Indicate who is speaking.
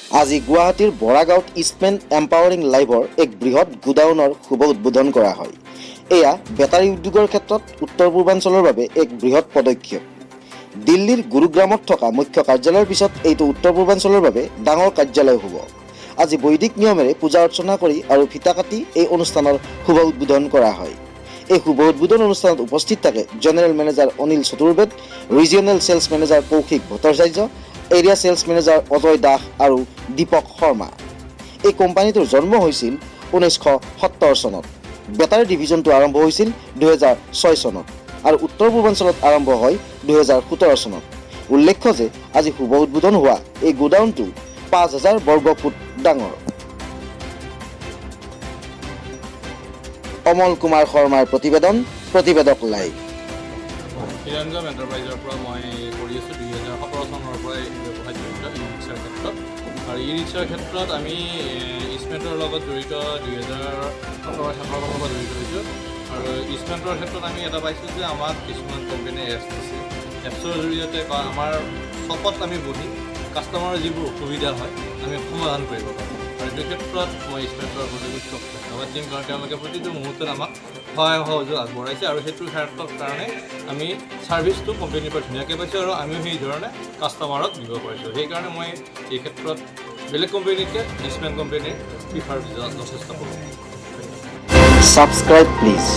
Speaker 1: আজি গুৱাহাটীৰ বৰাগাঁৱত ইষ্টমেন এম্পাৱাৰিং লাইভৰ এক বৃহৎ গোডাউনৰ শুভ উদ্বোধন কৰা হয়। এয়া বেটাৰী উদ্যোগৰ ক্ষেত্ৰত উত্তৰ পূৰ্বাঞ্চলৰ বাবে এক বৃহৎ পদক্ষেপ। দিল্লীৰ গুৰুগ্ৰামত থকা মুখ্য কাৰ্যালয়ৰ পিছত এইটো উত্তৰ পূৰ্বাঞ্চলৰ বাবে ডাঙৰ কাৰ্যালয় হ'ব। আজি বৈদিক নিয়মেৰে পূজা অৰ্চনা কৰি আৰু ফিতা কাটি এই অনুষ্ঠানৰ শুভ উদ্বোধন কৰা হয়। এই শুভ উদ্বোধন অনুষ্ঠানত উপস্থিত থাকে general manager Anil Chaturved, regional sales manager Kaushik Bhattacharya, area sales manager Ajay Das আৰু দীপক শৰ্মা। এই কোম্পানীটোৰ জন্ম হৈছিল 1970 চনত। বেটাৰী ডিভিজনটো আৰম্ভ হৈছিল 2006 চনত আৰু উত্তৰ পূৰ্বাঞ্চলত আৰম্ভ হয় 2017 চনত। উল্লেখ্য যে আজি শুভ উদ্বোধন হোৱা এই গোডাউনটো 5000 বৰ্গ ফুট ডাঙৰ। অমল কুমাৰ শৰ্মাৰ প্ৰতিবেদন, প্ৰতিবেদক লাইভ।
Speaker 2: হিৰঞ্জম এণ্টাৰপ্ৰাইজৰ পৰা মই কৰি আছোঁ 2017 চনৰ পৰাই ব্যৱসায় জড়িত ই ৰিক্সাৰ ক্ষেত্ৰত। আৰু ই ৰিক্সাৰ ক্ষেত্ৰত আমি ইষ্টমেণ্টৰ লগত জড়িত 2017 চনৰ পৰা জড়িত হৈছোঁ। আৰু ইষ্টমেণ্টৰ ক্ষেত্ৰত আমি এটা পাইছোঁ যে আমাক কিছুমান কোম্পানীয়ে এপছ দিছে। এপছৰ জৰিয়তে বা আমাৰ শ্বপত আমি বহি কাষ্টমাৰৰ যিবোৰ অসুবিধা হয় আমি সমাধান কৰিব পাৰোঁ। আৰু এইটো ক্ষেত্ৰত মই ইষ্টমেণ্টৰ প্ৰতি উৎসৱ ধন্যবাদ দিম, কাৰণ তেওঁলোকে প্ৰতিটো মুহূৰ্তত আমাক সহায় সহযোগ আগবঢ়াইছে আৰু সেইটোৰ ক্ষেত্ৰৰ কাৰণে আমি ছাৰ্ভিচটো কোম্পানীৰ পৰা ধুনীয়াকৈ পাইছোঁ আৰু আমিও সেই ধৰণে কাষ্টমাৰক দিব পাৰিছোঁ। সেইকাৰণে মই এই ক্ষেত্ৰত বেলেগ কোম্পানীতকৈ ইষ্টমেণ্ট কোম্পানীৰ প্ৰিফাৰ যথেষ্ট কৰোঁ।
Speaker 1: Subscribe please.